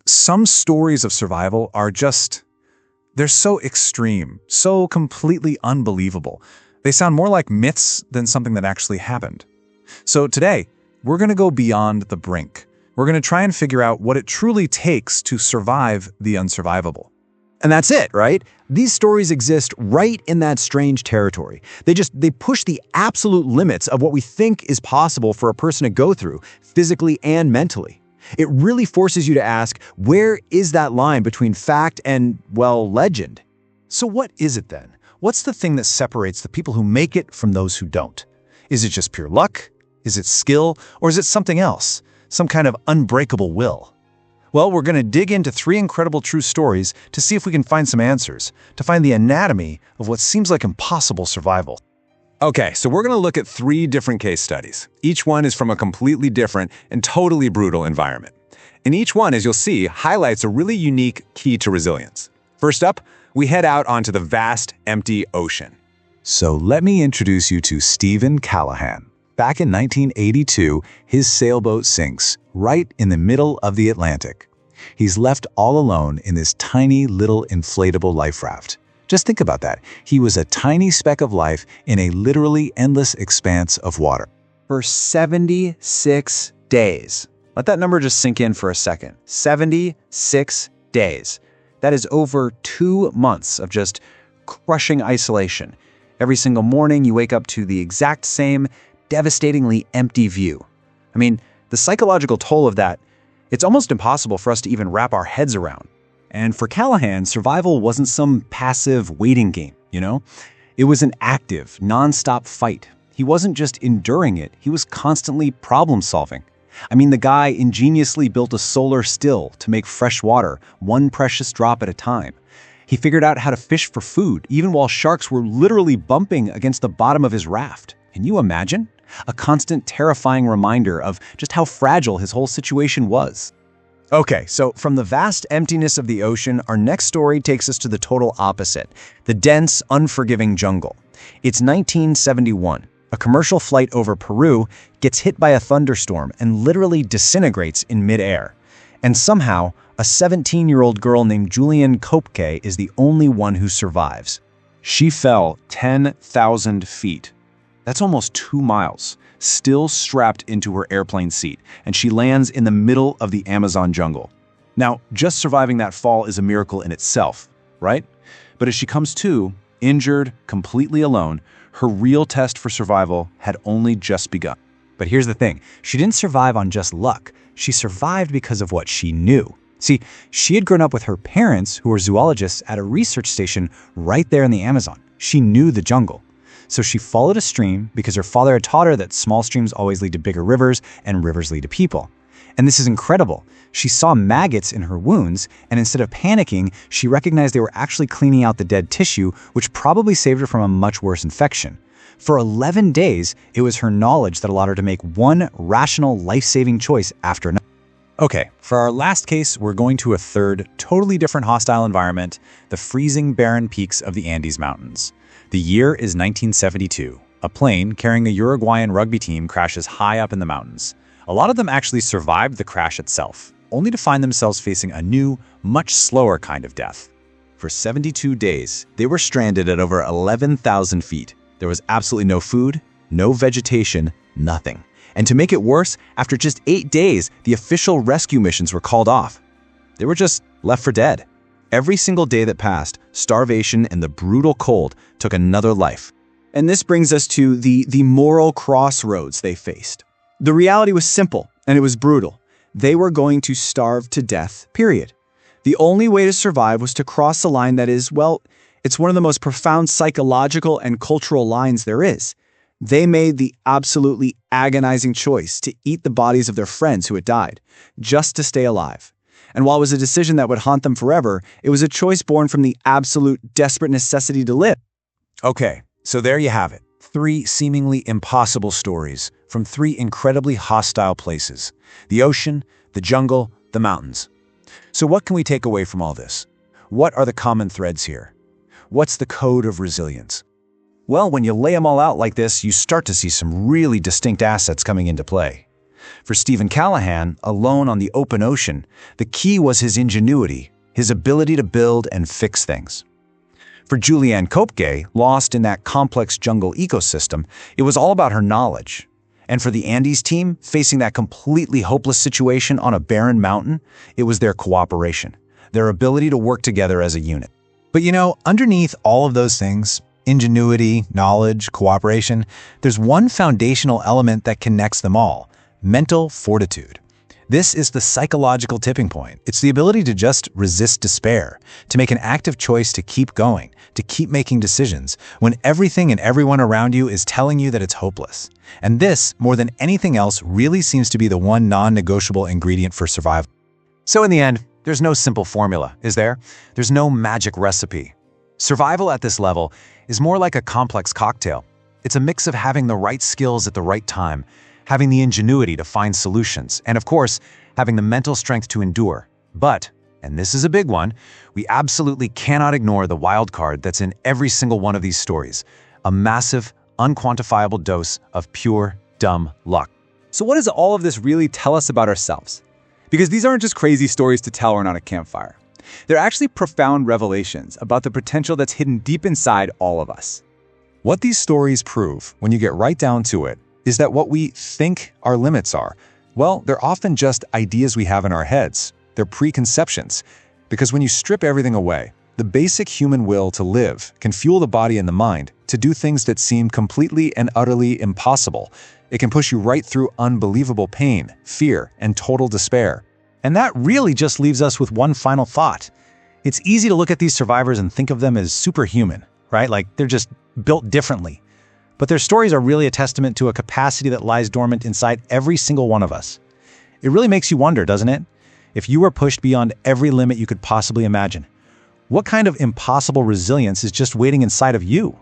Some stories of survival are they're so extreme, so completely unbelievable. They sound more like myths than something that actually happened. So today, we're going to go beyond the brink. We're going to try and figure out what it truly takes to survive the unsurvivable. And that's it, right? These stories exist right in that strange territory. They push the absolute limits of what we think is possible for a person to go through, physically and mentally. It really forces you to ask, where is that line between fact and, well, legend? So what is it then? What's the thing that separates the people who make it from those who don't? Is it just pure luck? Is it skill? Or is it something else? Some kind of unbreakable will? Well, we're going to dig into 3 incredible true stories to see if we can find some answers, to find the anatomy of what seems like impossible survival. Okay, so we're going to look at 3 different case studies. Each one is from a completely different and totally brutal environment. And each one, as you'll see, highlights a really unique key to resilience. First up, we head out onto the vast, empty ocean. So let me introduce you to Stephen Callahan. Back in 1982, his sailboat sinks right in the middle of the Atlantic. He's left all alone in this tiny little inflatable life raft. Just think about that. He was a tiny speck of life in a literally endless expanse of water. For 76 days. Let that number just sink in for a second. 76 days. That is over 2 months of just crushing isolation. Every single morning, you wake up to the exact same devastatingly empty view. I mean, the psychological toll of that, it's almost impossible for us to even wrap our heads around. And for Callahan, survival wasn't some passive waiting game, It was an active, nonstop fight. He wasn't just enduring it, he was constantly problem solving. I mean, the guy ingeniously built a solar still to make fresh water, one precious drop at a time. He figured out how to fish for food, even while sharks were literally bumping against the bottom of his raft. Can you imagine? A constant, terrifying reminder of just how fragile his whole situation was. Okay, so from the vast emptiness of the ocean, our next story takes us to the total opposite, the dense, unforgiving jungle. It's 1971. A commercial flight over Peru gets hit by a thunderstorm and literally disintegrates in midair. And somehow, a 17-year-old girl named Julian Kopke is the only one who survives. She fell 10,000 feet. That's almost 2 miles, still strapped into her airplane seat, and she lands in the middle of the Amazon jungle. Now, just surviving that fall is a miracle in itself, right? But as she comes to, injured, completely alone, her real test for survival had only just begun. But here's the thing, she didn't survive on just luck. She survived because of what she knew. See, she had grown up with her parents, who were zoologists at a research station right there in the Amazon. She knew the jungle. So she followed a stream because her father had taught her that small streams always lead to bigger rivers and rivers lead to people. And this is incredible. She saw maggots in her wounds, and instead of panicking, she recognized they were actually cleaning out the dead tissue, which probably saved her from a much worse infection. For 11 days, it was her knowledge that allowed her to make one rational, life-saving choice after another. Okay, for our last case, we're going to a third, totally different hostile environment, the freezing, barren peaks of the Andes Mountains. The year is 1972. A plane carrying a Uruguayan rugby team crashes high up in the mountains. A lot of them actually survived the crash itself, only to find themselves facing a new, much slower kind of death. For 72 days, they were stranded at over 11,000 feet. There was absolutely no food, no vegetation, nothing. And to make it worse, after just 8 days, the official rescue missions were called off. They were just left for dead. Every single day that passed, starvation and the brutal cold took another life. And this brings us to the moral crossroads they faced. The reality was simple, and it was brutal. They were going to starve to death, period. The only way to survive was to cross a line that is, well, it's one of the most profound psychological and cultural lines there is. They made the absolutely agonizing choice to eat the bodies of their friends who had died, just to stay alive. And while it was a decision that would haunt them forever, it was a choice born from the absolute desperate necessity to live. Okay, so there you have it. 3 seemingly impossible stories from 3 incredibly hostile places: the ocean, the jungle, the mountains. So what can we take away from all this? What are the common threads here? What's the code of resilience? Well, when you lay them all out like this, you start to see some really distinct assets coming into play. For Stephen Callahan, alone on the open ocean, the key was his ingenuity, his ability to build and fix things. For Julianne Koepke, lost in that complex jungle ecosystem, it was all about her knowledge. And for the Andes team, facing that completely hopeless situation on a barren mountain, it was their cooperation, their ability to work together as a unit. But underneath all of those things, ingenuity, knowledge, cooperation, there's one foundational element that connects them all: mental fortitude. This is the psychological tipping point. It's the ability to just resist despair, to make an active choice to keep going, to keep making decisions, when everything and everyone around you is telling you that it's hopeless. And this, more than anything else, really seems to be the one non-negotiable ingredient for survival. So in the end, there's no simple formula, is there? There's no magic recipe. Survival at this level is more like a complex cocktail. It's a mix of having the right skills at the right time, having the ingenuity to find solutions, and of course, having the mental strength to endure. But, and this is a big one, we absolutely cannot ignore the wild card that's in every single one of these stories: a massive, unquantifiable dose of pure, dumb luck. So what does all of this really tell us about ourselves? Because these aren't just crazy stories to tell around a campfire. They're actually profound revelations about the potential that's hidden deep inside all of us. What these stories prove, when you get right down to it, is that what we think our limits are, well, they're often just ideas we have in our heads. They're preconceptions. Because when you strip everything away, the basic human will to live can fuel the body and the mind to do things that seem completely and utterly impossible. It can push you right through unbelievable pain, fear, and total despair. And that really just leaves us with one final thought. It's easy to look at these survivors and think of them as superhuman, right? Like they're just built differently. But their stories are really a testament to a capacity that lies dormant inside every single one of us. It really makes you wonder, doesn't it? If you were pushed beyond every limit you could possibly imagine, what kind of impossible resilience is just waiting inside of you?